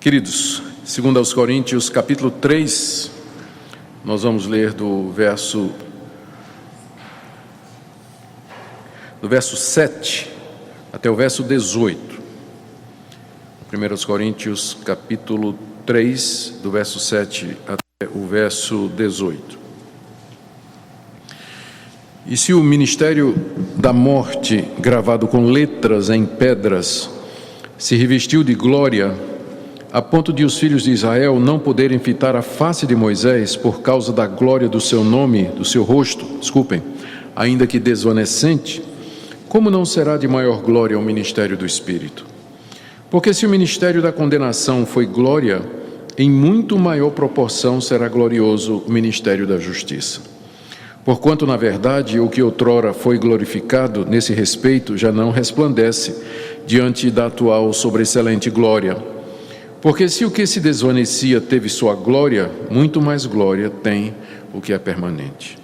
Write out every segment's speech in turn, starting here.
Queridos, segundo aos Coríntios, capítulo 3, nós vamos ler do verso 7 até o verso 18. 1 Coríntios, capítulo 3, do verso 7 até o verso 18. E se o ministério da morte, gravado com letras em pedras, se revestiu de glória, a ponto de os filhos de Israel não poderem fitar a face de Moisés por causa da glória do seu nome, do seu rosto, ainda que desvanecente, como não será de maior glória o ministério do Espírito? Porque se o ministério da condenação foi glória, em muito maior proporção será glorioso o ministério da justiça. Porquanto, na verdade, o que outrora foi glorificado nesse respeito já não resplandece diante da atual sobreexcelente glória. Porque se o que se desvanecia teve sua glória, muito mais glória tem o que é permanente.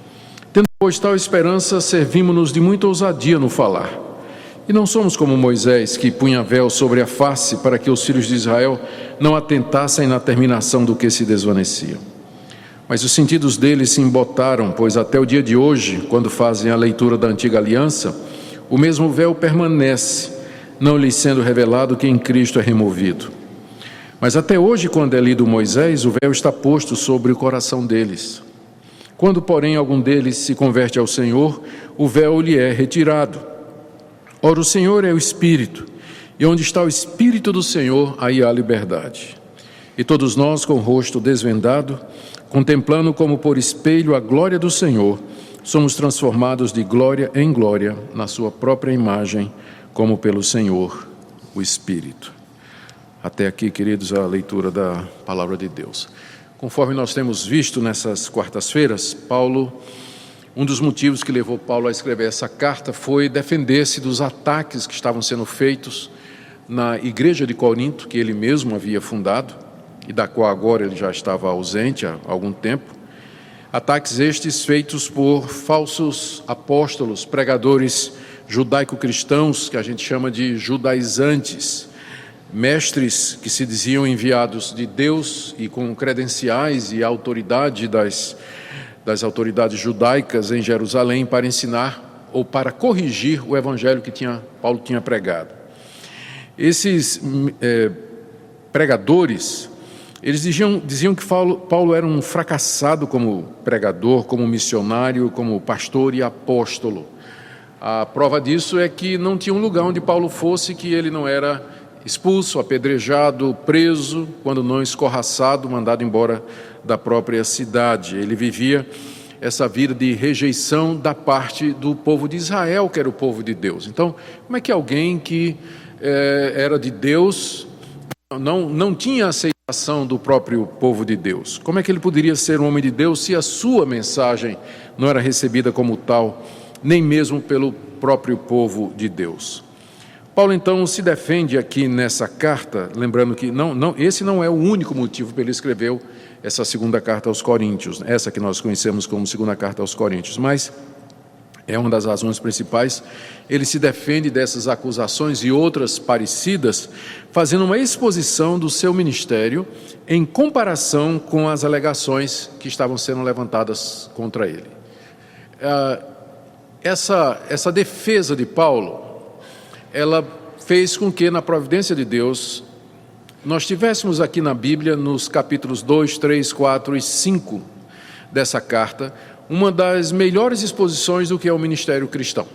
Tendo, pois, tal esperança, servimos-nos de muita ousadia no falar. E não somos como Moisés, que punha véu sobre a face para que os filhos de Israel não atentassem na terminação do que se desvanecia. Mas os sentidos deles se embotaram, pois até o dia de hoje, quando fazem a leitura da antiga aliança, o mesmo véu permanece, não lhes sendo revelado que em Cristo é removido. Mas até hoje, quando é lido Moisés, o véu está posto sobre o coração deles. Quando, porém, algum deles se converte ao Senhor, o véu lhe é retirado. Ora, o Senhor é o Espírito, e onde está o Espírito do Senhor, aí há liberdade. E todos nós, com o rosto desvendado, contemplando como por espelho a glória do Senhor, somos transformados de glória em glória, na sua própria imagem, como pelo Senhor, o Espírito. Até aqui, queridos, a leitura da Palavra de Deus. Conforme nós temos visto nessas quartas-feiras, um dos motivos que levou Paulo a escrever essa carta foi defender-se dos ataques que estavam sendo feitos na igreja de Corinto, que ele mesmo havia fundado, e da qual agora ele já estava ausente há algum tempo. Ataques estes feitos por falsos apóstolos, pregadores judaico-cristãos, que a gente chama de judaizantes, mestres que se diziam enviados de Deus e com credenciais e autoridade das autoridades judaicas em Jerusalém para ensinar ou para corrigir o evangelho que Paulo tinha pregado. Esses pregadores, eles diziam que Paulo era um fracassado como pregador, como missionário, como pastor e apóstolo. A prova disso é que não tinha um lugar onde Paulo fosse que ele não era expulso, apedrejado, preso, quando não escorraçado, mandado embora da própria cidade. Ele vivia essa vida de rejeição da parte do povo de Israel, que era o povo de Deus. Então, como é que alguém que era de Deus não tinha aceitação do próprio povo de Deus? Como é que ele poderia ser um homem de Deus se a sua mensagem não era recebida como tal, nem mesmo pelo próprio povo de Deus? Paulo, então, se defende aqui nessa carta, lembrando que esse não é o único motivo pelo ele escreveu essa segunda carta aos Coríntios, essa que nós conhecemos como segunda carta aos Coríntios, mas é uma das razões principais. Ele se defende dessas acusações e outras parecidas, fazendo uma exposição do seu ministério em comparação com as alegações que estavam sendo levantadas contra ele. Essa defesa de Paulo, ela fez com que, na providência de Deus, nós tivéssemos aqui na Bíblia, nos capítulos 2, 3, 4 e 5 dessa carta, uma das melhores exposições do que é o ministério cristão.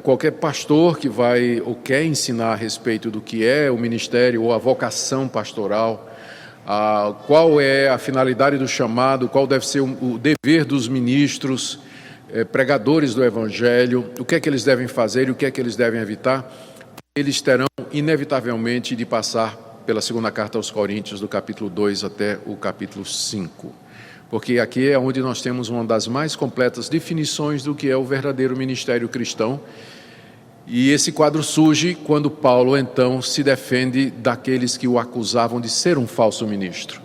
Qualquer pastor que vai ou quer ensinar a respeito do que é o ministério ou a vocação pastoral, qual é a finalidade do chamado, qual deve ser o dever dos ministros, pregadores do Evangelho, o que é que eles devem fazer e o que é que eles devem evitar, eles terão inevitavelmente de passar pela segunda carta aos Coríntios, do capítulo 2 até o capítulo 5. Porque aqui é onde nós temos uma das mais completas definições do que é o verdadeiro ministério cristão. E esse quadro surge quando Paulo, então, se defende daqueles que o acusavam de ser um falso ministro.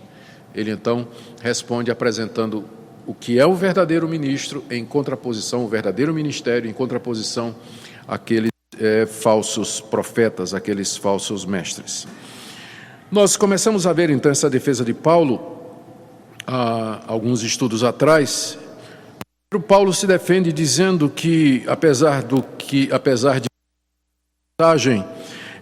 Ele, então, responde apresentando o que é o verdadeiro ministro em contraposição, o verdadeiro ministério em contraposição àqueles falsos profetas, aqueles falsos mestres. Nós começamos a ver então essa defesa de Paulo há alguns estudos atrás. O Paulo se defende dizendo que apesar de mensagem,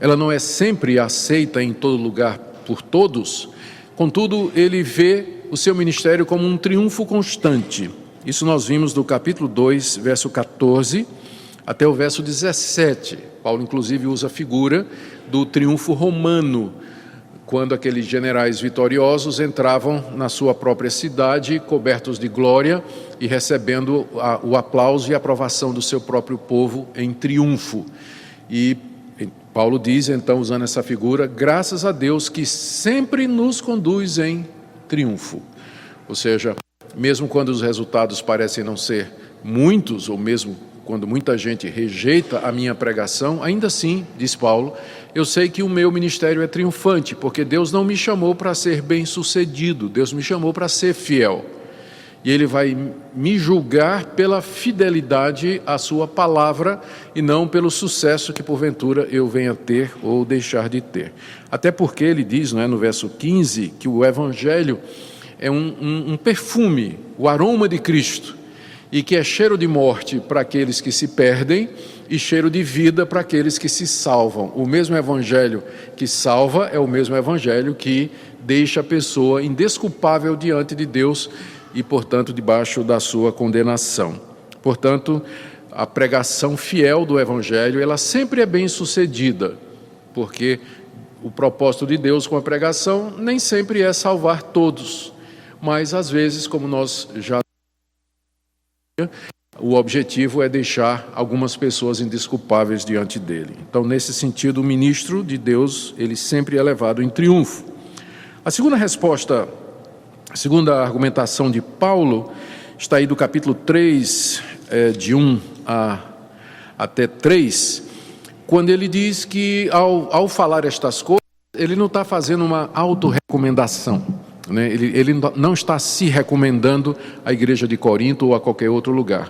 ela não é sempre aceita em todo lugar por todos, contudo, ele vê o seu ministério como um triunfo constante. Isso nós vimos do capítulo 2, verso 14, até o verso 17. Paulo, inclusive, usa a figura do triunfo romano, quando aqueles generais vitoriosos entravam na sua própria cidade, cobertos de glória e recebendo o aplauso e a aprovação do seu próprio povo em triunfo. E Paulo diz, então, usando essa figura, graças a Deus que sempre nos conduz em triunfo. Ou seja, mesmo quando os resultados parecem não ser muitos, ou mesmo quando muita gente rejeita a minha pregação, ainda assim, diz Paulo, eu sei que o meu ministério é triunfante, porque Deus não me chamou para ser bem-sucedido, Deus me chamou para ser fiel. E Ele vai me julgar pela fidelidade à sua palavra e não pelo sucesso que porventura eu venha ter ou deixar de ter. Até porque ele diz, não é, no verso 15, que o Evangelho é um perfume, o aroma de Cristo, e que é cheiro de morte para aqueles que se perdem e cheiro de vida para aqueles que se salvam. O mesmo evangelho que salva é o mesmo evangelho que deixa a pessoa indesculpável diante de Deus e, portanto, debaixo da sua condenação. Portanto, a pregação fiel do evangelho, ela sempre é bem sucedida, porque o propósito de Deus com a pregação nem sempre é salvar todos, mas às vezes, como nós já o objetivo é deixar algumas pessoas indesculpáveis diante dele. Então, nesse sentido, o ministro de Deus, ele sempre é levado em triunfo. A segunda resposta, a segunda argumentação de Paulo, está aí do capítulo 3, de 1 até 3, quando ele diz que ao falar estas coisas, ele não está fazendo uma autorrecomendação. Ele não está se recomendando à igreja de Corinto ou a qualquer outro lugar,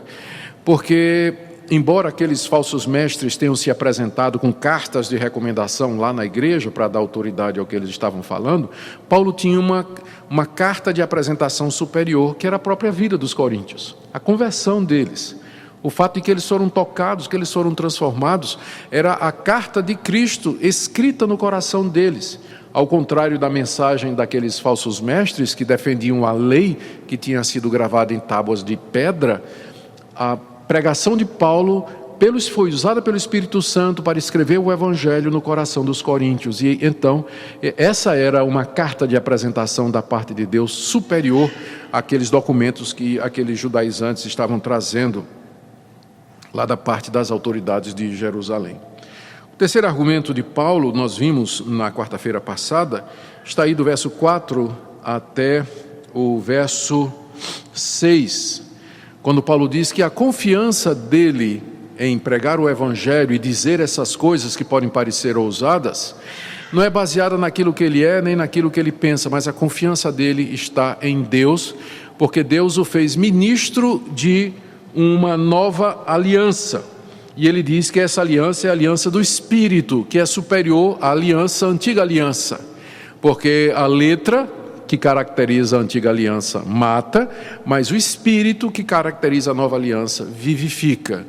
porque embora aqueles falsos mestres tenham se apresentado com cartas de recomendação lá na igreja para dar autoridade ao que eles estavam falando, Paulo tinha uma carta de apresentação superior, que era a própria vida dos coríntios, a conversão deles. O fato de que eles foram tocados, que eles foram transformados, era a carta de Cristo escrita no coração deles. Ao contrário da mensagem daqueles falsos mestres que defendiam a lei que tinha sido gravada em tábuas de pedra, a pregação de Paulo foi usada pelo Espírito Santo para escrever o Evangelho no coração dos coríntios. E então, essa era uma carta de apresentação da parte de Deus superior àqueles documentos que aqueles judaizantes estavam trazendo lá da parte das autoridades de Jerusalém. O terceiro argumento de Paulo, nós vimos na quarta-feira passada, está aí do verso 4 até o verso 6, quando Paulo diz que a confiança dele em pregar o Evangelho e dizer essas coisas que podem parecer ousadas, não é baseada naquilo que ele é, nem naquilo que ele pensa, mas a confiança dele está em Deus, porque Deus o fez ministro de uma nova aliança. E ele diz que essa aliança é a aliança do Espírito, que é superior à aliança, à antiga aliança. Porque a letra que caracteriza a antiga aliança mata, mas o Espírito que caracteriza a nova aliança vivifica.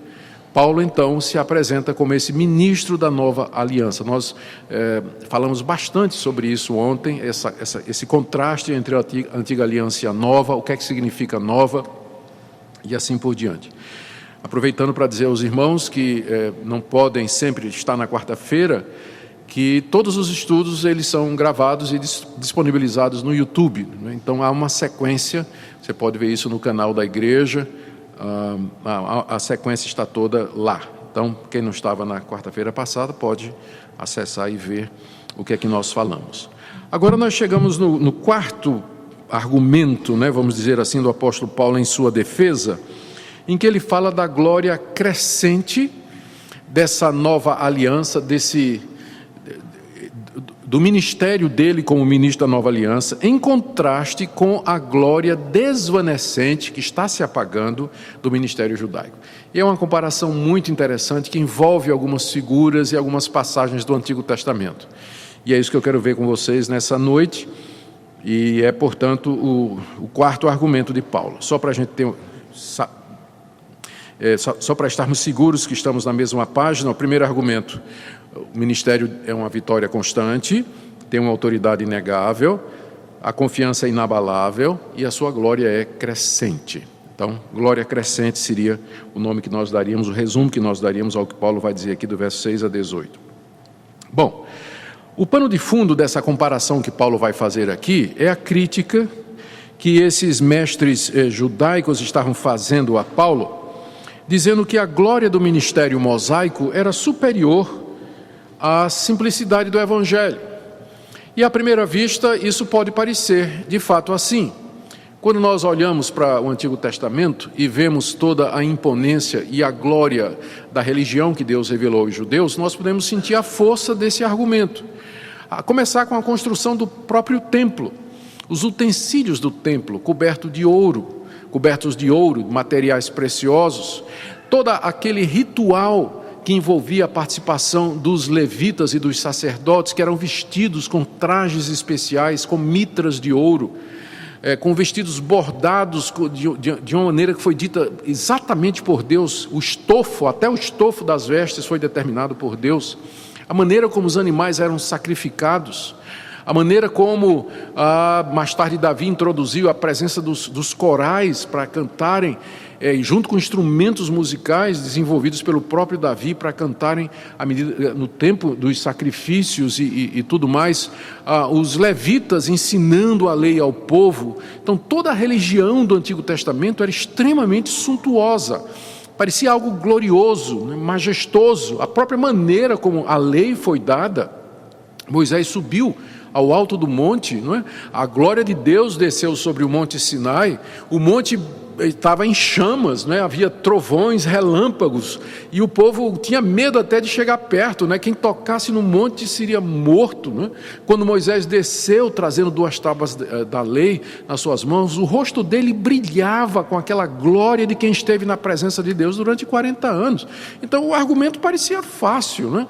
Paulo, então, se apresenta como esse ministro da nova aliança. Nós falamos bastante sobre isso ontem, esse contraste entre a antiga aliança e a nova, o que é que significa nova, e assim por diante. Aproveitando para dizer aos irmãos que não podem sempre estar na quarta-feira, que todos os estudos eles são gravados e disponibilizados no YouTube, né? Então há uma sequência, você pode ver isso no canal da igreja, a sequência está toda lá. Então quem não estava na quarta-feira passada pode acessar e ver o que é que nós falamos. Agora nós chegamos no quarto argumento, né, vamos dizer assim, do apóstolo Paulo em sua defesa, em que ele fala da glória crescente dessa nova aliança, do ministério dele como ministro da nova aliança, em contraste com a glória desvanecente que está se apagando do ministério judaico. E é uma comparação muito interessante que envolve algumas figuras e algumas passagens do Antigo Testamento. E é isso que eu quero ver com vocês nessa noite, e é, portanto, o quarto argumento de Paulo. Só para a gente ter... só para estarmos seguros que estamos na mesma página, o primeiro argumento: o ministério é uma vitória constante, tem uma autoridade inegável, a confiança é inabalável e a sua glória é crescente. Então, glória crescente seria o nome que nós daríamos, o resumo que nós daríamos ao que Paulo vai dizer aqui do verso 6 a 18. Bom, o pano de fundo dessa comparação que Paulo vai fazer aqui é a crítica que esses mestres judaicos estavam fazendo a Paulo, dizendo que a glória do ministério mosaico era superior à simplicidade do evangelho. E à primeira vista isso pode parecer de fato assim. Quando nós olhamos para o Antigo Testamento e vemos toda a imponência e a glória da religião que Deus revelou aos judeus, nós podemos sentir a força desse argumento. A começar com a construção do próprio templo, os utensílios do templo cobertos de ouro, materiais preciosos, todo aquele ritual que envolvia a participação dos levitas e dos sacerdotes, que eram vestidos com trajes especiais, com mitras de ouro, com vestidos bordados de uma maneira que foi dita exatamente por Deus. O estofo, até o estofo das vestes foi determinado por Deus. A maneira como os animais eram sacrificados, a maneira como mais tarde Davi introduziu a presença dos corais para cantarem, junto com instrumentos musicais desenvolvidos pelo próprio Davi para cantarem no tempo dos sacrifícios e tudo mais, os levitas ensinando a lei ao povo. Então toda a religião do Antigo Testamento era extremamente suntuosa, parecia algo glorioso, majestoso. A própria maneira como a lei foi dada, Moisés subiu ao alto do monte, não é? A glória de Deus desceu sobre o monte Sinai, o monte estava em chamas, né? Havia trovões, relâmpagos, e o povo tinha medo até de chegar perto, né? Quem tocasse no monte seria morto, né? Quando Moisés desceu trazendo 2 tábuas da lei nas suas mãos, o rosto dele brilhava com aquela glória de quem esteve na presença de Deus durante 40 anos. Então o argumento parecia fácil, né?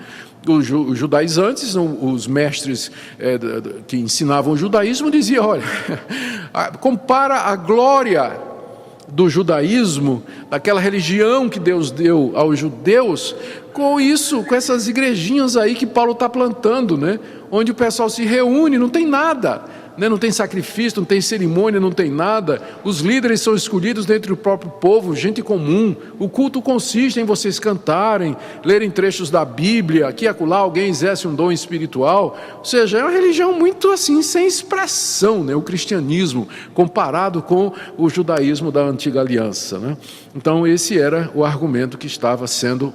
Os judaizantes, os mestres que ensinavam o judaísmo, diziam: olha, compara a glória do judaísmo, daquela religião que Deus deu aos judeus, com essas igrejinhas aí que Paulo está plantando, né? Onde o pessoal se reúne, não tem nada, né? Não tem sacrifício, não tem cerimônia, não tem nada. Os líderes são escolhidos dentre o próprio povo, gente comum. O culto consiste em vocês cantarem, lerem trechos da Bíblia, aqui e acolá alguém exerce um dom espiritual. Ou seja, é uma religião muito assim, sem expressão, né? O cristianismo, comparado com o judaísmo da antiga aliança, né? Então esse era o argumento que estava sendo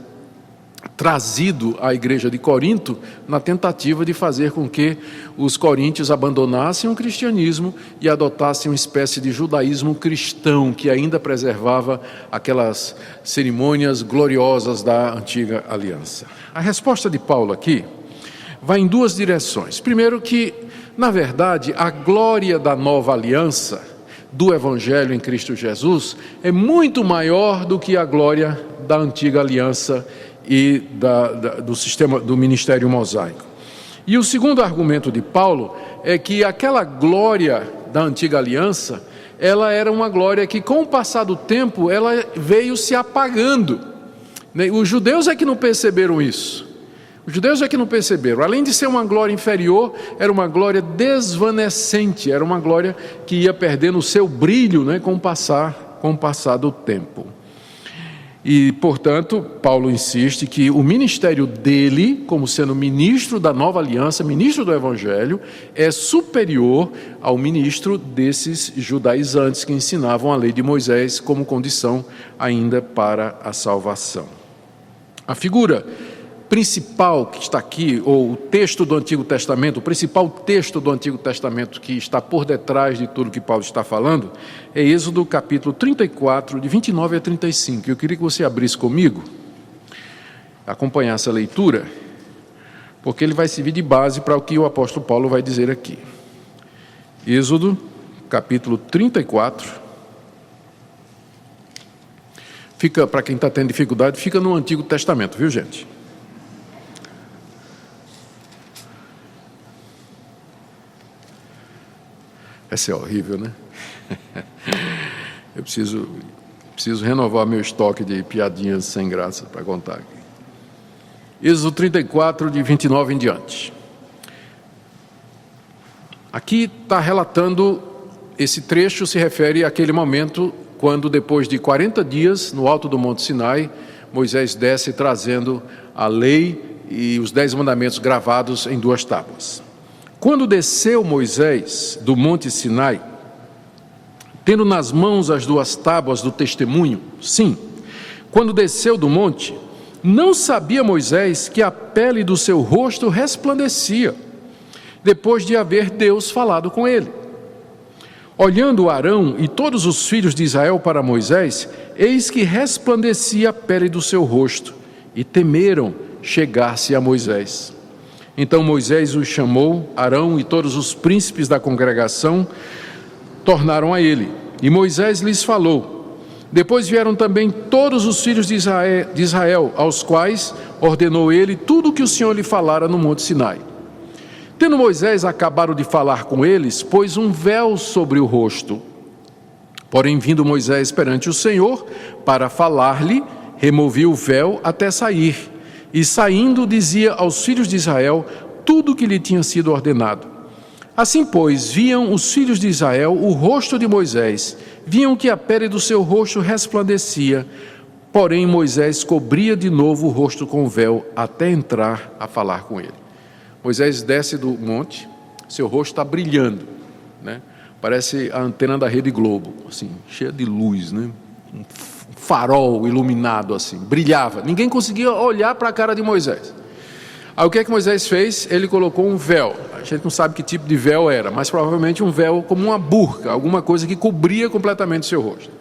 trazido à igreja de Corinto, na tentativa de fazer com que os coríntios abandonassem o cristianismo e adotassem uma espécie de judaísmo cristão, que ainda preservava aquelas cerimônias gloriosas da antiga aliança. A resposta de Paulo aqui vai em 2 direções. Primeiro que, na verdade, a glória da nova aliança, do Evangelho em Cristo Jesus, é muito maior do que a glória da antiga aliança e do sistema do ministério mosaico. E o segundo argumento de Paulo é que aquela glória da antiga aliança, ela era uma glória que, com o passar do tempo, ela veio se apagando. Os judeus é que não perceberam isso. Os judeus é que não perceberam. Além de ser uma glória inferior, era uma glória desvanecente, era uma glória que ia perdendo o seu brilho, né, com o passar do tempo. E, portanto, Paulo insiste que o ministério dele, como sendo ministro da nova aliança, ministro do Evangelho, é superior ao ministro desses judaizantes que ensinavam a lei de Moisés como condição ainda para a salvação. A figura principal que está aqui, ou o texto do Antigo Testamento, o principal texto do Antigo Testamento que está por detrás de tudo que Paulo está falando, é Êxodo capítulo 34, de 29 a 35. Eu queria que você abrisse comigo, acompanhasse a leitura, porque ele vai servir de base para o que o apóstolo Paulo vai dizer aqui. Êxodo capítulo 34. Fica, para quem está tendo dificuldade, fica no Antigo Testamento, viu, gente? Essa é horrível, né? Eu preciso renovar meu estoque de piadinhas sem graça para contar aqui. Êxodo 34, de 29 em diante. Aqui está relatando, esse trecho se refere àquele momento quando, depois de 40 dias, no alto do Monte Sinai, Moisés desce trazendo a lei e os 10 mandamentos gravados em 2 tábuas. Quando desceu Moisés do Monte Sinai, tendo nas mãos as 2 tábuas do testemunho, sim, quando desceu do monte, não sabia Moisés que a pele do seu rosto resplandecia, depois de haver Deus falado com ele. Olhando Arão e todos os filhos de Israel para Moisés, eis que resplandecia a pele do seu rosto, e temeram chegar-se a Moisés. Então Moisés os chamou, Arão e todos os príncipes da congregação tornaram a ele, e Moisés lhes falou. Depois vieram também todos os filhos de Israel, aos quais ordenou ele tudo o que o Senhor lhe falara no Monte Sinai. Tendo Moisés acabado de falar com eles, pôs um véu sobre o rosto. Porém, vindo Moisés perante o Senhor, para falar-lhe, removia o véu até sair, e saindo dizia aos filhos de Israel tudo o que lhe tinha sido ordenado. Assim, pois, viam os filhos de Israel o rosto de Moisés, viam que a pele do seu rosto resplandecia, porém Moisés cobria de novo o rosto com o véu, até entrar a falar com ele. Moisés desce do monte, seu rosto está brilhando, né? Parece a antena da Rede Globo, assim, cheia de luz, né? Um farol iluminado assim, brilhava. Ninguém conseguia olhar para a cara de Moisés. Aí o que é que Moisés fez? Ele colocou um véu. A gente não sabe que tipo de véu era, mas provavelmente um véu como uma burca, alguma coisa que cobria completamente o seu rosto.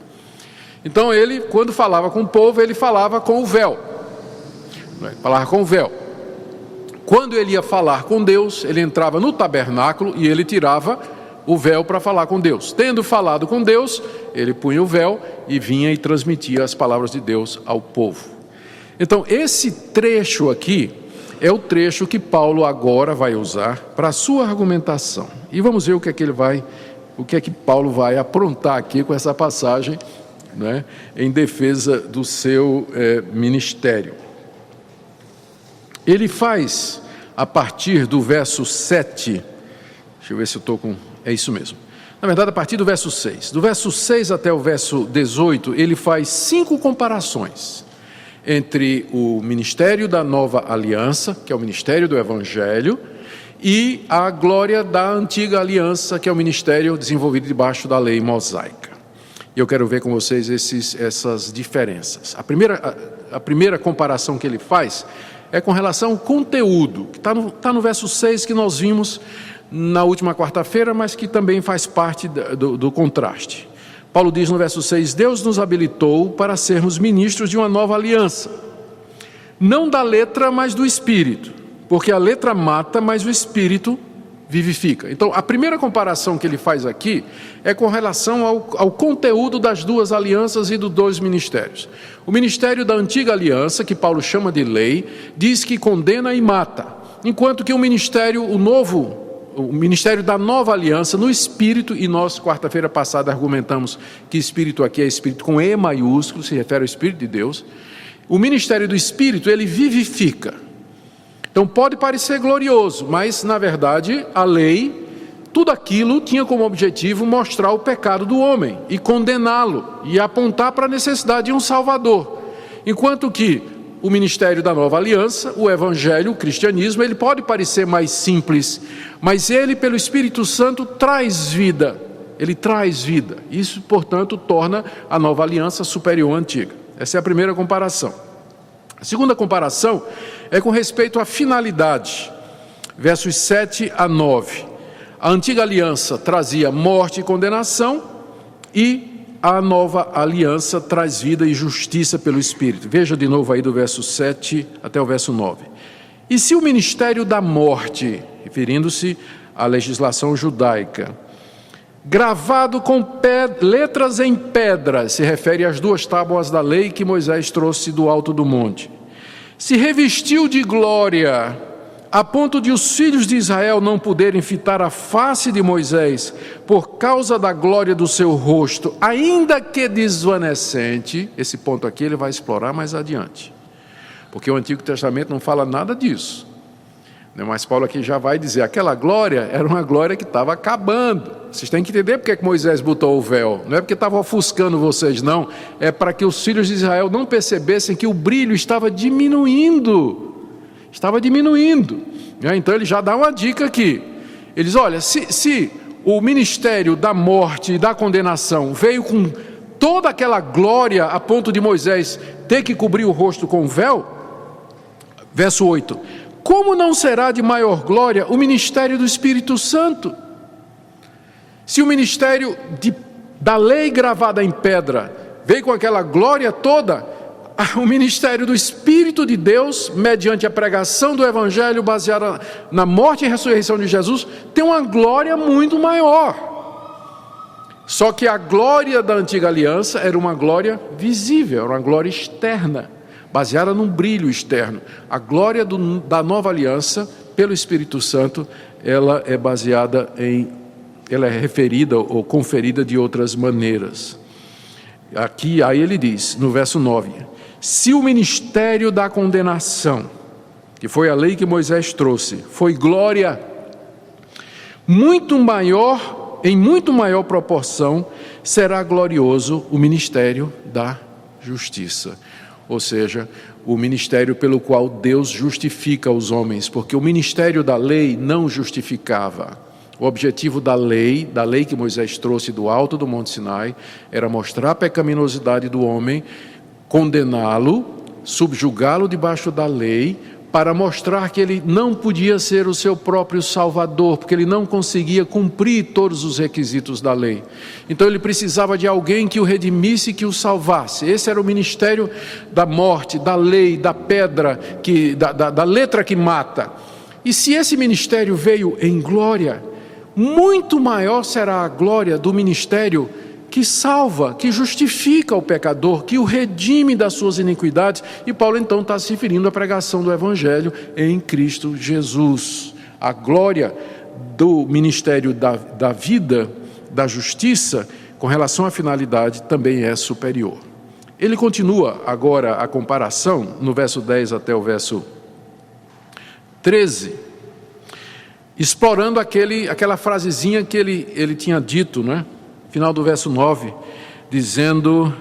Então ele, quando falava com o povo, ele falava com o véu. Falava com o véu. Quando ele ia falar com Deus, ele entrava no tabernáculo e ele tirava o véu para falar com Deus. Tendo falado com Deus, ele punha o véu e vinha e transmitia as palavras de Deus ao povo. Então, esse trecho aqui é o trecho que Paulo agora vai usar para a sua argumentação. E vamos ver o que é que Paulo vai aprontar aqui com essa passagem, né, em defesa do seu ministério. Ele faz, a partir do verso 7, deixa eu ver se eu estou com... É isso mesmo. Na verdade, a partir do verso 6. Do verso 6 até o verso 18, ele faz 5 comparações entre o ministério da nova aliança, que é o ministério do Evangelho, e a glória da antiga aliança, que é o ministério desenvolvido debaixo da lei mosaica. E eu quero ver com vocês essas diferenças. A primeira comparação que ele faz é com relação ao conteúdo, que está no verso 6 que nós vimos na última quarta-feira, mas que também faz parte do contraste. Paulo diz no verso 6, Deus nos habilitou para sermos ministros de uma nova aliança, não da letra, mas do Espírito, porque a letra mata, mas o Espírito vivifica. Então, a primeira comparação que ele faz aqui é com relação ao conteúdo das 2 alianças e dos 2 ministérios. O ministério da antiga aliança, que Paulo chama de lei, diz que condena e mata, enquanto que o ministério da nova aliança, no Espírito, e nós, quarta-feira passada, argumentamos que Espírito aqui é Espírito com E maiúsculo, se refere ao Espírito de Deus. O ministério do Espírito, ele vivifica. Então pode parecer glorioso, mas na verdade a lei, tudo aquilo tinha como objetivo mostrar o pecado do homem e condená-lo e apontar para a necessidade de um Salvador. Enquanto que o ministério da nova aliança, o evangelho, o cristianismo, ele pode parecer mais simples, mas ele, pelo Espírito Santo, traz vida. Ele traz vida. Isso, portanto, torna a nova aliança superior à antiga. Essa é a primeira comparação. A segunda comparação é com respeito à finalidade. Versos 7 a 9. A antiga aliança trazia morte e condenação, e a nova aliança traz vida e justiça pelo Espírito. Veja de novo aí do verso 7 até o verso 9. E se o ministério da morte, referindo-se à legislação judaica, gravado com letras em pedras, se refere às 2 tábuas da lei que Moisés trouxe do alto do monte, se revestiu de glória, a ponto de os filhos de Israel não poderem fitar a face de Moisés por causa da glória do seu rosto, ainda que desvanecente. Esse ponto aqui ele vai explorar mais adiante, porque o Antigo Testamento não fala nada disso, mas Paulo aqui já vai dizer, aquela glória era uma glória que estava acabando. Vocês têm que entender porque é que Moisés botou o véu, não é porque estava ofuscando vocês, não, é para que os filhos de Israel não percebessem que o brilho estava diminuindo. Então ele já dá uma dica aqui. Ele diz, olha, se o ministério da morte e da condenação veio com toda aquela glória a ponto de Moisés ter que cobrir o rosto com o véu, verso 8, como não será de maior glória o ministério do Espírito Santo? Se o ministério da lei gravada em pedra veio com aquela glória toda, o ministério do Espírito de Deus, mediante a pregação do Evangelho baseada na morte e ressurreição de Jesus, tem uma glória muito maior. Só que a glória da antiga aliança era uma glória visível, era uma glória externa, baseada num brilho externo. A glória da nova aliança, pelo Espírito Santo, ela é referida ou conferida de outras maneiras. Aqui, aí ele diz, no verso 9, se o ministério da condenação, que foi a lei que Moisés trouxe, foi glória muito maior, em muito maior proporção, será glorioso o ministério da justiça. Ou seja, o ministério pelo qual Deus justifica os homens, porque o ministério da lei não justificava. O objetivo da lei que Moisés trouxe do alto do Monte Sinai, era mostrar a pecaminosidade do homem, condená-lo, subjugá-lo debaixo da lei, para mostrar que ele não podia ser o seu próprio salvador, porque ele não conseguia cumprir todos os requisitos da lei. Então ele precisava de alguém que o redimisse e que o salvasse. Esse era o ministério da morte, da lei, da pedra, da letra que mata. E se esse ministério veio em glória, muito maior será a glória do ministério que salva, que justifica o pecador, que o redime das suas iniquidades. E Paulo então está se referindo à pregação do Evangelho em Cristo Jesus. A glória do ministério da vida, da justiça, com relação à finalidade, também é superior. Ele continua agora a comparação, no verso 10 até o verso 13, explorando aquela frasezinha que ele tinha dito, né? Final do verso 9, dizendo,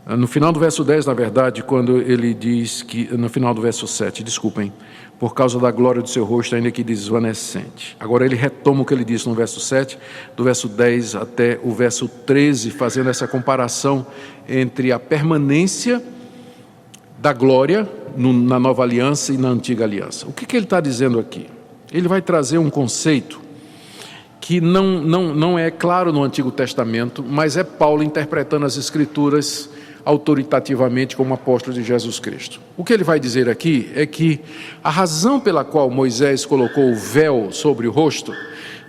no final do verso 10, na verdade, quando ele diz que, no final do verso 7, desculpem, por causa da glória do seu rosto, ainda que desvanecente. Agora ele retoma o que ele disse no verso 7, do verso 10 até o verso 13, fazendo essa comparação entre a permanência da glória na nova aliança e na antiga aliança. O que ele está dizendo aqui? Ele vai trazer um conceito que não é claro no Antigo Testamento, mas é Paulo interpretando as Escrituras autoritativamente como apóstolo de Jesus Cristo. O que ele vai dizer aqui é que a razão pela qual Moisés colocou o véu sobre o rosto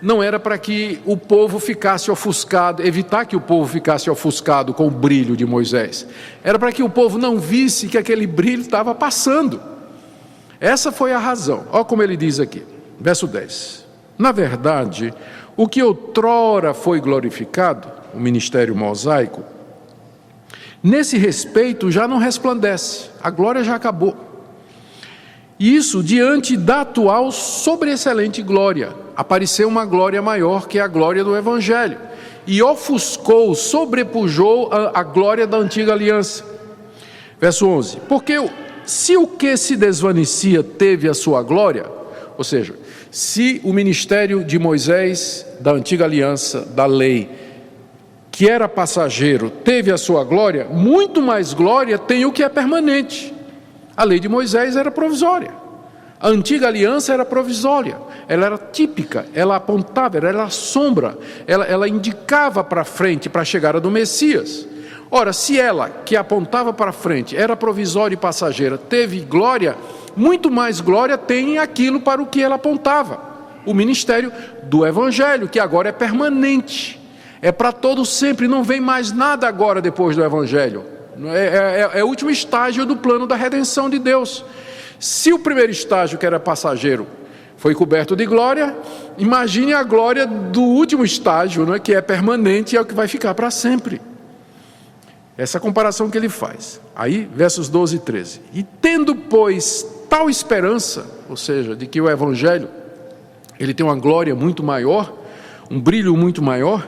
não era para que o povo ficasse ofuscado, evitar que o povo ficasse ofuscado com o brilho de Moisés. Era para que o povo não visse que aquele brilho estava passando. Essa foi a razão. Olha como ele diz aqui. Verso 10, na verdade, o que outrora foi glorificado, o ministério mosaico, nesse respeito já não resplandece, a glória já acabou. Isso diante da atual sobreexcelente glória, apareceu uma glória maior que a glória do Evangelho, e ofuscou, sobrepujou a glória da antiga aliança. Verso 11, porque se o que se desvanecia teve a sua glória, ou seja, se o ministério de Moisés, da antiga aliança, da lei, que era passageiro, teve a sua glória, muito mais glória tem o que é permanente. A lei de Moisés era provisória, a antiga aliança era provisória, ela era típica, ela apontava, ela era a sombra, ela indicava para frente, para a chegada do Messias. Ora, se ela, que apontava para frente, era provisória e passageira, teve glória, muito mais glória tem aquilo para o que ela apontava, o ministério do Evangelho, que agora é permanente, é para todo sempre, não vem mais nada agora depois do Evangelho. É o último estágio do plano da redenção de Deus. Se o primeiro estágio, que era passageiro, foi coberto de glória, imagine a glória do último estágio, não é? Que é permanente e é o que vai ficar para sempre. Essa comparação que ele faz. Aí, versos 12 e 13. E tendo, pois, tal esperança, ou seja, de que o Evangelho, ele tem uma glória muito maior, um brilho muito maior,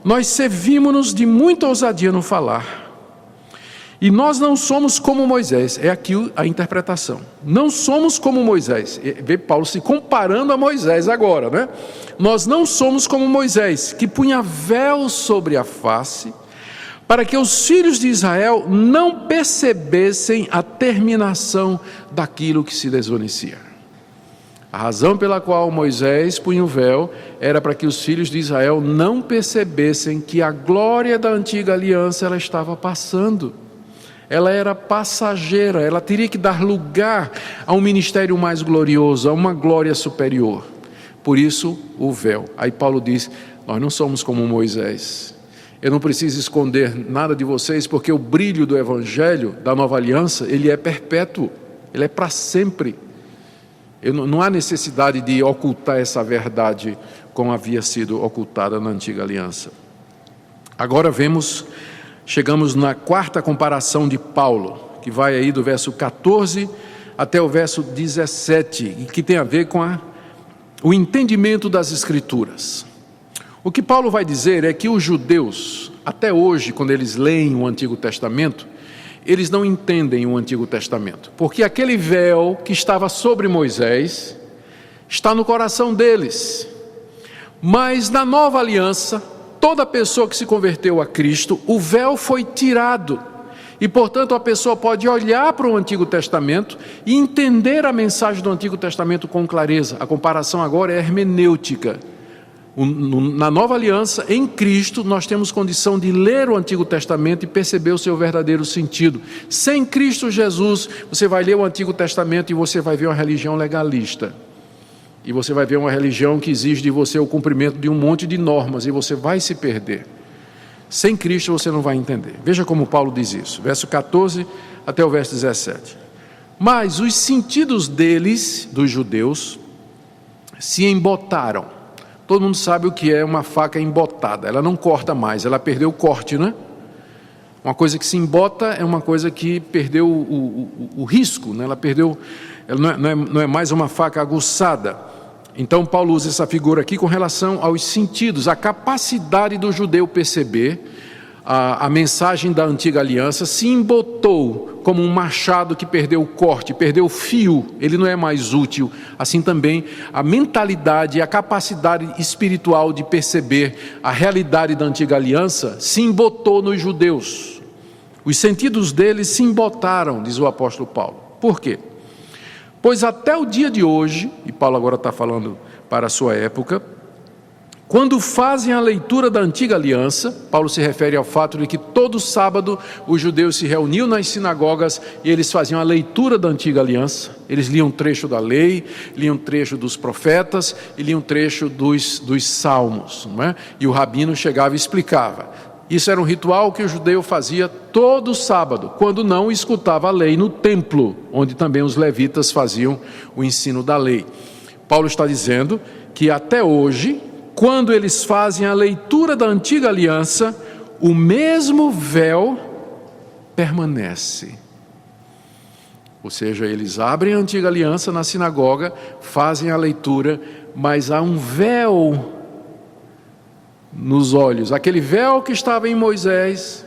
nós servimos-nos de muita ousadia no falar. E nós não somos como Moisés, é aqui a interpretação. Não somos como Moisés. Vê Paulo se comparando a Moisés agora, né? Nós não somos como Moisés, que punha véu sobre a face, para que os filhos de Israel não percebessem a terminação daquilo que se desvanecia. A razão pela qual Moisés punha o véu era para que os filhos de Israel não percebessem que a glória da antiga aliança ela estava passando. Ela era passageira, ela teria que dar lugar a um ministério mais glorioso, a uma glória superior. Por isso, o véu. Aí Paulo diz, nós não somos como Moisés. Eu não preciso esconder nada de vocês, porque o brilho do Evangelho, da nova aliança, ele é perpétuo, ele é para sempre. Não há necessidade de ocultar essa verdade como havia sido ocultada na antiga aliança. Agora chegamos na quarta comparação de Paulo, que vai aí do verso 14 até o verso 17, e que tem a ver com o entendimento das Escrituras. O que Paulo vai dizer é que os judeus, até hoje, quando eles leem o Antigo Testamento, eles não entendem o Antigo Testamento, porque aquele véu que estava sobre Moisés está no coração deles. Mas na nova aliança, toda pessoa que se converteu a Cristo, o véu foi tirado. E, portanto, a pessoa pode olhar para o Antigo Testamento e entender a mensagem do Antigo Testamento com clareza. A comparação agora é hermenêutica. Na nova aliança, em Cristo, nós temos condição de ler o Antigo Testamento e perceber o seu verdadeiro sentido. Sem Cristo Jesus, você vai ler o Antigo Testamento e você vai ver uma religião legalista. E você vai ver uma religião que exige de você o cumprimento de um monte de normas e você vai se perder. Sem Cristo você não vai entender. Veja como Paulo diz isso, verso 14 até o verso 17. Mas os sentidos deles, dos judeus, se embotaram. Todo mundo sabe o que é uma faca embotada, ela não corta mais, ela perdeu o corte, né? Uma coisa que se embota é uma coisa que perdeu o risco, né? Ela não é mais uma faca aguçada. Então Paulo usa essa figura aqui com relação aos sentidos, a capacidade do judeu perceber a mensagem da antiga aliança se embotou como um machado que perdeu o corte, perdeu o fio, ele não é mais útil. Assim também a mentalidade e a capacidade espiritual de perceber a realidade da antiga aliança se embotou nos judeus. Os sentidos deles se embotaram, diz o apóstolo Paulo. Por quê? Pois até o dia de hoje, e Paulo agora está falando para a sua época, quando fazem a leitura da antiga aliança, Paulo se refere ao fato de que todo sábado os judeus se reuniam nas sinagogas e eles faziam a leitura da antiga aliança. Eles liam um trecho da lei, liam um trecho dos profetas e liam um trecho dos salmos, não é? E o rabino chegava e explicava. Isso era um ritual que o judeu fazia todo sábado, quando não escutava a lei no templo, onde também os levitas faziam o ensino da lei. Paulo está dizendo que até hoje, quando eles fazem a leitura da antiga aliança, o mesmo véu permanece. Ou seja, eles abrem a antiga aliança na sinagoga, fazem a leitura, mas há um véu nos olhos. Aquele véu que estava em Moisés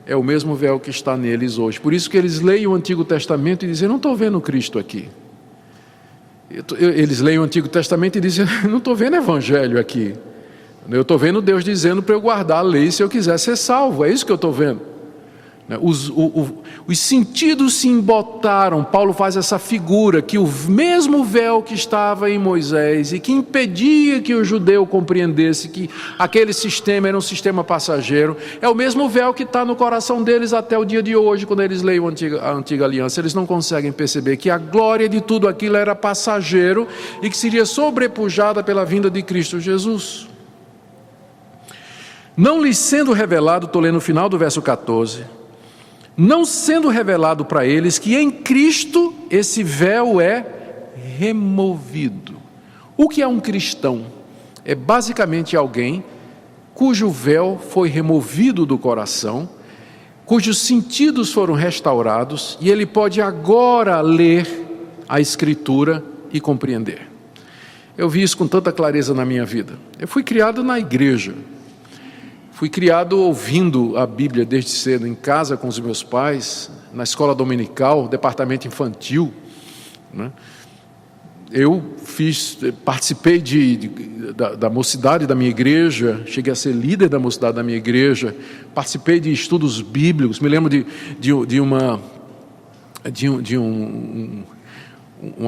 é o mesmo véu que está neles hoje. Por isso que eles leem o Antigo Testamento e dizem, não estou vendo Cristo aqui. Eles leem o Antigo Testamento e dizem, não estou vendo Evangelho aqui. Eu estou vendo Deus dizendo para eu guardar a lei se eu quiser ser salvo. É isso que eu estou vendo. Os sentidos se embotaram. Paulo faz essa figura que o mesmo véu que estava em Moisés e que impedia que o judeu compreendesse que aquele sistema era um sistema passageiro, é o mesmo véu que está no coração deles até o dia de hoje, quando eles leem a antiga aliança. Eles não conseguem perceber que a glória de tudo aquilo era passageiro e que seria sobrepujada pela vinda de Cristo Jesus. Não lhes sendo revelado, estou lendo o final do verso 14, não sendo revelado para eles que em Cristo esse véu é removido. O que é um cristão? É basicamente alguém cujo véu foi removido do coração, cujos sentidos foram restaurados, e ele pode agora ler a Escritura e compreender. Eu vi isso com tanta clareza na minha vida. Eu fui criado na igreja, fui criado ouvindo a Bíblia desde cedo, em casa com os meus pais, na escola dominical, departamento infantil, né? Eu participei da mocidade da minha igreja, cheguei a ser líder da mocidade da minha igreja, participei de estudos bíblicos, me lembro de uma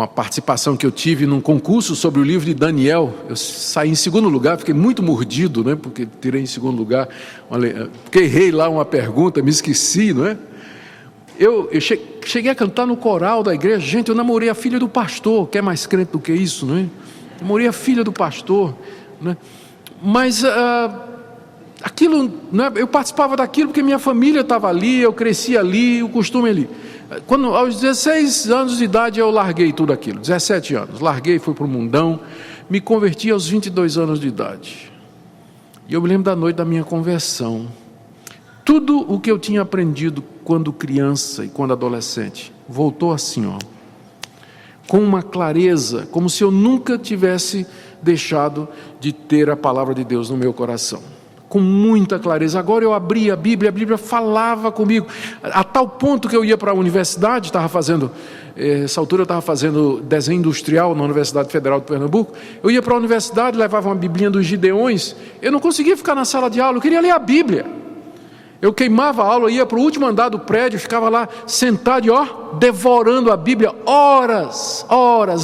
participação que eu tive num concurso sobre o livro de Daniel. Eu saí em segundo lugar, fiquei muito mordido, né, porque tirei em segundo lugar, porque errei lá uma pergunta, me esqueci, não é? Eu cheguei a cantar no coral da igreja. Gente, eu namorei a filha do pastor, que é mais crente do que isso, não é? Namorei a filha do pastor, né? Mas aquilo, né, eu participava daquilo porque minha família estava ali, eu cresci ali, o costume ali. Quando, aos 16 anos de idade, eu larguei tudo aquilo, 17 anos, larguei, fui para o mundão, me converti aos 22 anos de idade. E eu me lembro da noite da minha conversão. Tudo o que eu tinha aprendido quando criança e quando adolescente, voltou assim, ó, com uma clareza, como se eu nunca tivesse deixado de ter a palavra de Deus no meu coração. Com muita clareza. Agora eu abri a Bíblia falava comigo, a tal ponto que eu ia para a universidade, essa altura eu estava fazendo desenho industrial na Universidade Federal de Pernambuco, eu ia para a universidade, levava uma biblinha dos Gideões, eu não conseguia ficar na sala de aula, eu queria ler a Bíblia. Eu queimava a aula, ia para o último andar do prédio, ficava lá sentado e devorando a Bíblia, horas,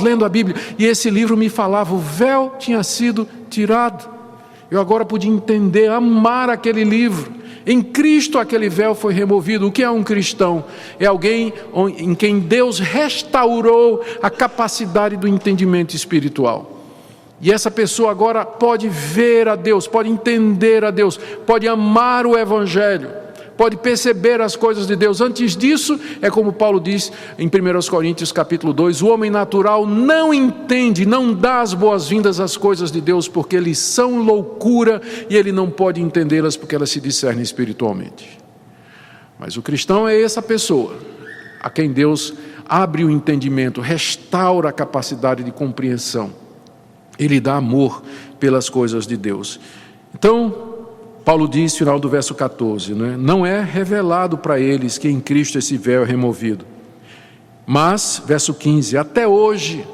lendo a Bíblia, e esse livro me falava, o véu tinha sido tirado. Eu agora podia entender, amar aquele livro. Em Cristo aquele véu foi removido. O que é um cristão? É alguém em quem Deus restaurou a capacidade do entendimento espiritual. E essa pessoa agora pode ver a Deus, pode entender a Deus, pode amar o Evangelho, pode perceber as coisas de Deus. Antes disso, é como Paulo diz em 1 Coríntios capítulo 2, o homem natural não entende, não dá as boas-vindas às coisas de Deus, porque eles são loucura e ele não pode entendê-las porque elas se discernem espiritualmente. Mas o cristão é essa pessoa, a quem Deus abre o entendimento, restaura a capacidade de compreensão. Ele dá amor pelas coisas de Deus. Então, Paulo diz, final do verso 14, né? Não é revelado para eles que em Cristo esse véu é removido. Mas, verso 15, até hoje,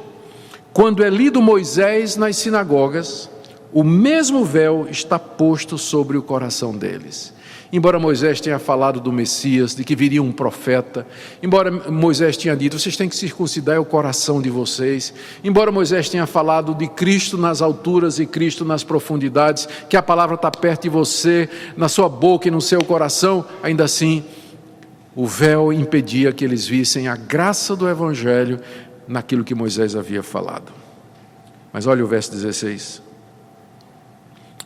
quando é lido Moisés nas sinagogas, o mesmo véu está posto sobre o coração deles. Embora Moisés tenha falado do Messias, de que viria um profeta, embora Moisés tenha dito, vocês têm que circuncidar o coração de vocês, embora Moisés tenha falado de Cristo nas alturas e Cristo nas profundidades, que a palavra está perto de você, na sua boca e no seu coração, ainda assim, o véu impedia que eles vissem a graça do Evangelho naquilo que Moisés havia falado. Mas olha o verso 16.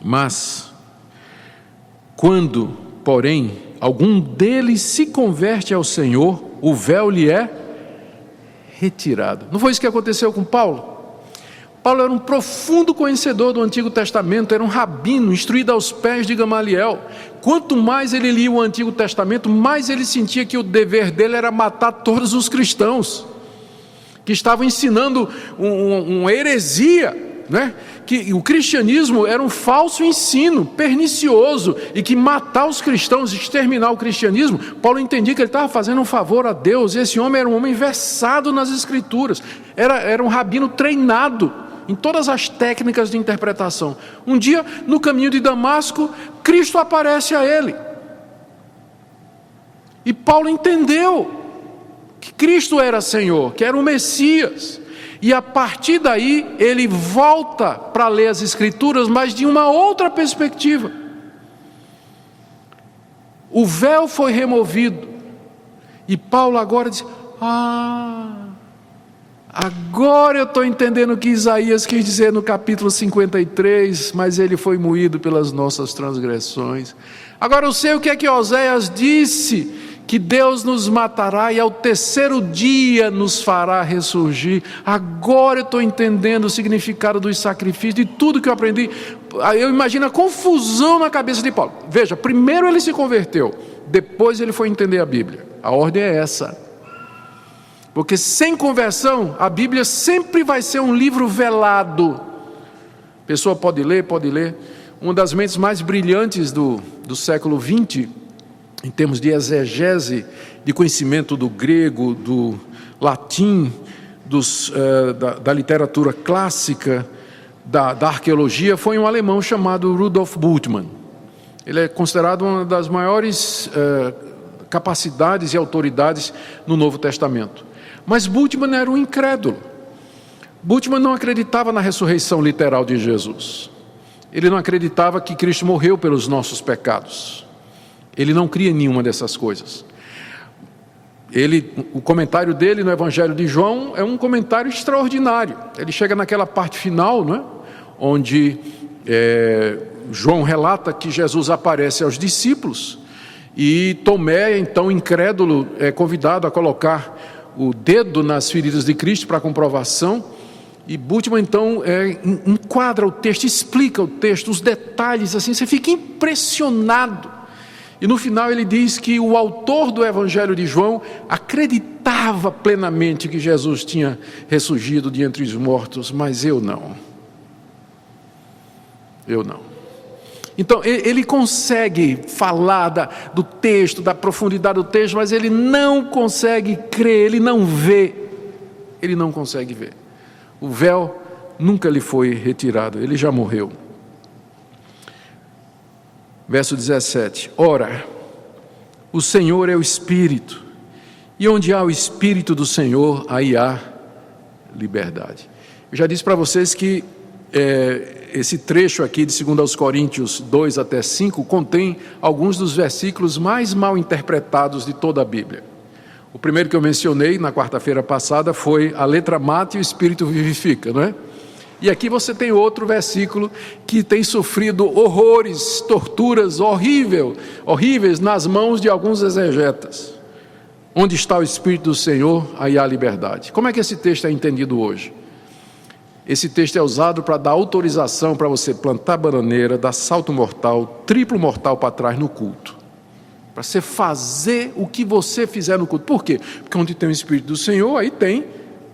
Mas, quando, porém, algum deles se converte ao Senhor, o véu lhe é retirado. Não foi isso que aconteceu com Paulo? Paulo era um profundo conhecedor do Antigo Testamento, era um rabino, instruído aos pés de Gamaliel. Quanto mais ele lia o Antigo Testamento, mais ele sentia que o dever dele era matar todos os cristãos, que estavam ensinando uma heresia, né? Que o cristianismo era um falso ensino, pernicioso, e que matar os cristãos, exterminar o cristianismo, Paulo entendia que ele estava fazendo um favor a Deus. Esse homem era um homem versado nas Escrituras, era um rabino treinado em todas as técnicas de interpretação. Um dia, no caminho de Damasco, Cristo aparece a ele, e Paulo entendeu que Cristo era Senhor, que era o Messias. E a partir daí, ele volta para ler as Escrituras, mas de uma outra perspectiva. O véu foi removido. E Paulo agora diz, agora eu estou entendendo o que Isaías quis dizer no capítulo 53, mas ele foi moído pelas nossas transgressões. Agora eu sei o que é que Oséias disse, que Deus nos matará e ao terceiro dia nos fará ressurgir. Agora eu estou entendendo o significado dos sacrifícios, de tudo que eu aprendi. Eu imagino a confusão na cabeça de Paulo. Veja, primeiro ele se converteu, depois ele foi entender a Bíblia. A ordem é essa. Porque sem conversão, a Bíblia sempre vai ser um livro velado. A pessoa pode ler. Uma das mentes mais brilhantes do século XX, em termos de exegese, de conhecimento do grego, do latim, da literatura clássica, da arqueologia, foi um alemão chamado Rudolf Bultmann. Ele é considerado uma das maiores capacidades e autoridades no Novo Testamento. Mas Bultmann era um incrédulo. Bultmann não acreditava na ressurreição literal de Jesus. Ele não acreditava que Cristo morreu pelos nossos pecados. Ele não cria em nenhuma dessas coisas. O comentário dele no Evangelho de João é um comentário extraordinário. Ele chega naquela parte final, não é? Onde João relata que Jesus aparece aos discípulos e Tomé, então incrédulo, é convidado a colocar o dedo nas feridas de Cristo para comprovação. E Bultmann então enquadra o texto, explica o texto, os detalhes, assim, você fica impressionado. E no final ele diz que o autor do Evangelho de João acreditava plenamente que Jesus tinha ressurgido de entre os mortos, mas eu não. Então ele consegue falar do texto, da profundidade do texto, mas ele não consegue crer, ele não consegue ver. O véu nunca lhe foi retirado, ele já morreu. Verso 17: Ora, o Senhor é o Espírito, e onde há o Espírito do Senhor, aí há liberdade. Eu já disse para vocês que esse trecho aqui de 2 Coríntios 2 até 5 contém alguns dos versículos mais mal interpretados de toda a Bíblia. O primeiro que eu mencionei na quarta-feira passada foi: a letra mata e o Espírito vivifica, não é? E aqui você tem outro versículo que tem sofrido horrores, torturas horríveis nas mãos de alguns exegetas. Onde está o Espírito do Senhor, aí há liberdade. Como é que esse texto é entendido hoje? Esse texto é usado para dar autorização para você plantar bananeira, dar salto mortal, triplo mortal para trás no culto. Para você fazer o que você fizer no culto. Por quê? Porque onde tem o Espírito do Senhor, aí tem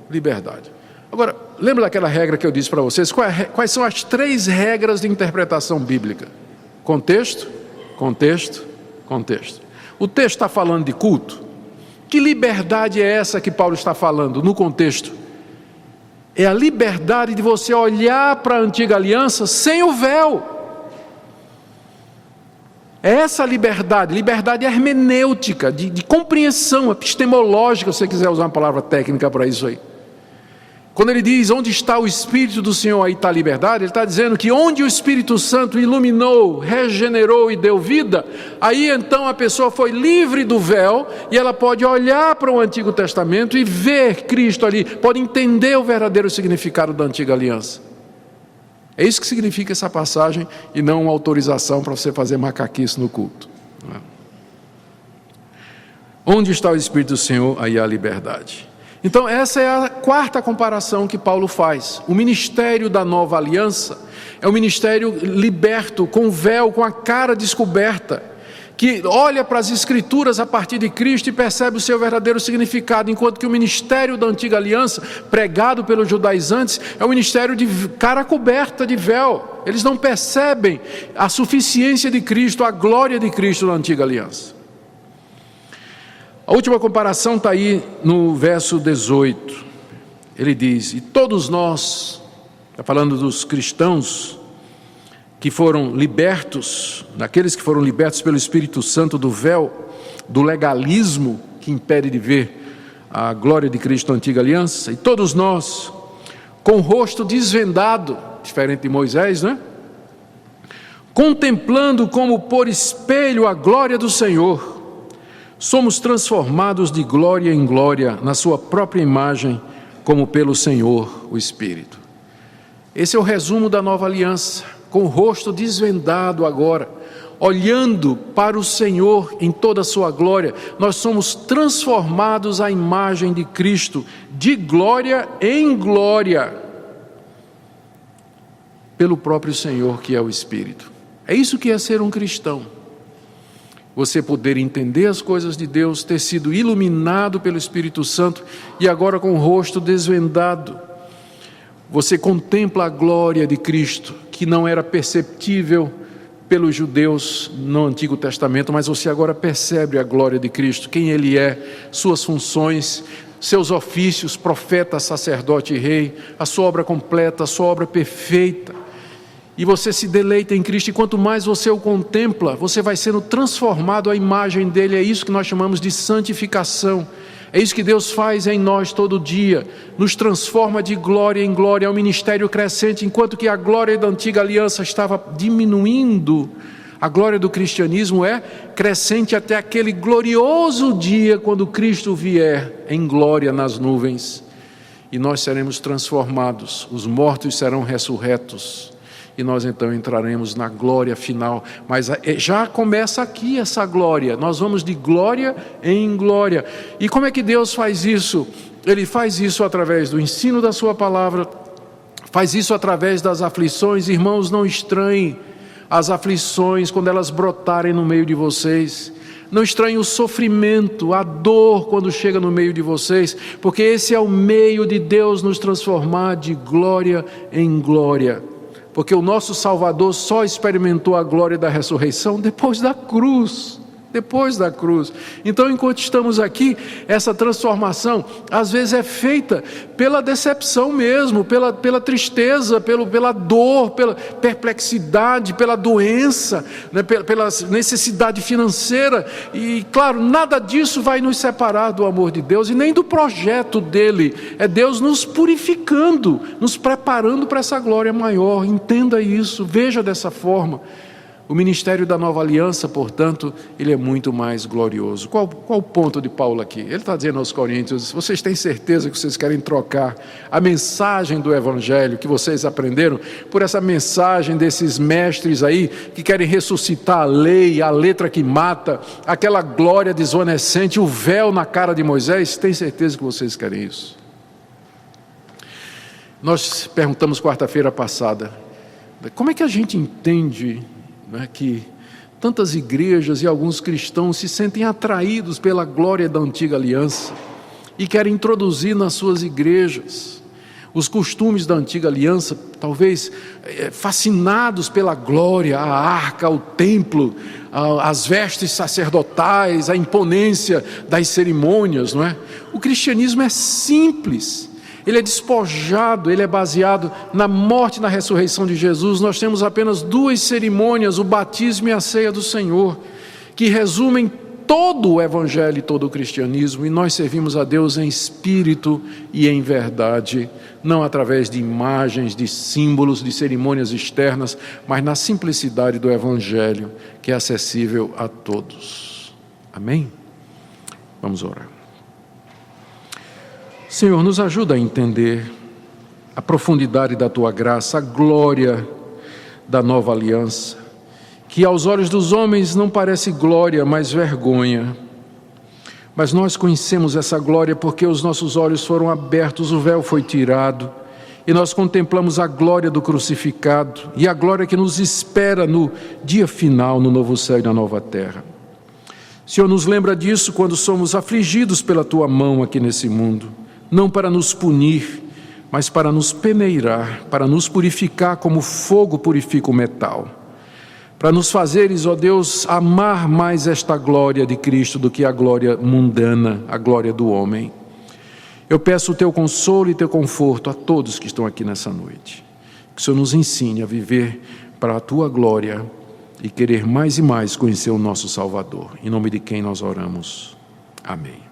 liberdade. Agora, lembra daquela regra que eu disse para vocês? Quais são as 3 regras de interpretação bíblica? Contexto. O texto está falando de culto. Que liberdade é essa que Paulo está falando no contexto? É a liberdade de você olhar para a antiga aliança sem o véu. É essa liberdade hermenêutica, de compreensão epistemológica, se você quiser usar uma palavra técnica para isso aí. Quando ele diz: onde está o Espírito do Senhor, aí está a liberdade, ele está dizendo que onde o Espírito Santo iluminou, regenerou e deu vida, aí então a pessoa foi livre do véu e ela pode olhar para o Antigo Testamento e ver Cristo ali, pode entender o verdadeiro significado da antiga aliança. É isso que significa essa passagem, e não uma autorização para você fazer macaquice no culto. Onde está o Espírito do Senhor, aí há liberdade. Então essa é a 4ª comparação que Paulo faz. O ministério da nova aliança é um ministério liberto, com véu, com a cara descoberta, que olha para as Escrituras a partir de Cristo e percebe o seu verdadeiro significado, enquanto que o ministério da antiga aliança, pregado pelos judaizantes, é um ministério de cara coberta de véu. Eles não percebem a suficiência de Cristo, a glória de Cristo na antiga aliança. A última comparação está aí no verso 18. Ele diz: e todos nós, está falando dos cristãos que foram libertos, daqueles que foram libertos pelo Espírito Santo do véu, do legalismo que impede de ver a glória de Cristo na antiga aliança, e todos nós, com o rosto desvendado, diferente de Moisés, né? Contemplando como por espelho a glória do Senhor, somos transformados de glória em glória na sua própria imagem, como pelo Senhor, o Espírito. Esse é o resumo da nova aliança, com o rosto desvendado agora, olhando para o Senhor em toda a sua glória, nós somos transformados à imagem de Cristo, de glória em glória, pelo próprio Senhor que é o Espírito. É isso que é ser um cristão. Você poder entender as coisas de Deus, ter sido iluminado pelo Espírito Santo e agora com o rosto desvendado, você contempla a glória de Cristo, que não era perceptível pelos judeus no Antigo Testamento, mas você agora percebe a glória de Cristo, quem Ele é, suas funções, seus ofícios, profeta, sacerdote e rei, a sua obra completa, a sua obra perfeita. E você se deleita em Cristo, e quanto mais você o contempla, você vai sendo transformado à imagem dele. É isso que nós chamamos de santificação. É isso que Deus faz em nós todo dia, nos transforma de glória em glória. É um ministério crescente, enquanto que a glória da antiga aliança estava diminuindo, a glória do cristianismo é crescente até aquele glorioso dia quando Cristo vier em glória nas nuvens, e nós seremos transformados, os mortos serão ressurretos, e nós então entraremos na glória final. Mas já começa aqui essa glória, nós vamos de glória em glória. E como é que Deus faz isso? Ele faz isso através do ensino da sua palavra, faz isso através das aflições. Irmãos, não estranhem as aflições quando elas brotarem no meio de vocês. Não estranhem o sofrimento, a dor quando chega no meio de vocês, porque esse é o meio de Deus nos transformar de glória em glória. Porque o nosso Salvador só experimentou a glória da ressurreição depois da cruz. Depois da cruz. Então, enquanto estamos aqui, essa transformação às vezes é feita pela decepção mesmo, pela tristeza, pela dor, pela perplexidade, pela doença, né, pela necessidade financeira. E claro, nada disso vai nos separar do amor de Deus e nem do projeto dele. É Deus nos purificando, nos preparando para essa glória maior. Entenda isso, veja dessa forma. O ministério da nova aliança, portanto, ele é muito mais glorioso. Qual o ponto de Paulo aqui? Ele está dizendo aos coríntios: vocês têm certeza que vocês querem trocar a mensagem do evangelho que vocês aprenderam por essa mensagem desses mestres aí que querem ressuscitar a lei, a letra que mata, aquela glória desvanecente, o véu na cara de Moisés? Tem certeza que vocês querem isso? Nós perguntamos quarta-feira passada, como é que a gente entende que tantas igrejas e alguns cristãos se sentem atraídos pela glória da antiga aliança e querem introduzir nas suas igrejas os costumes da antiga aliança, talvez fascinados pela glória, a arca, o templo, as vestes sacerdotais, a imponência das cerimônias, não é? O cristianismo é simples. Ele é despojado, ele é baseado na morte e na ressurreição de Jesus. Nós temos apenas duas cerimônias, o batismo e a ceia do Senhor, que resumem todo o evangelho e todo o cristianismo, e nós servimos a Deus em espírito e em verdade, não através de imagens, de símbolos, de cerimônias externas, mas na simplicidade do evangelho, que é acessível a todos. Amém? Vamos orar. Senhor, nos ajuda a entender a profundidade da Tua graça, a glória da nova aliança, que aos olhos dos homens não parece glória, mas vergonha. Mas nós conhecemos essa glória porque os nossos olhos foram abertos, o véu foi tirado, e nós contemplamos a glória do crucificado, e a glória que nos espera no dia final, no novo céu e na nova terra. Senhor, nos lembra disso quando somos afligidos pela Tua mão aqui nesse mundo, não para nos punir, mas para nos peneirar, para nos purificar como fogo purifica o metal, para nos fazeres, ó Deus, amar mais esta glória de Cristo do que a glória mundana, a glória do homem. Eu peço o Teu consolo e Teu conforto a todos que estão aqui nessa noite, que o Senhor nos ensine a viver para a Tua glória e querer mais e mais conhecer o nosso Salvador, em nome de quem nós oramos. Amém.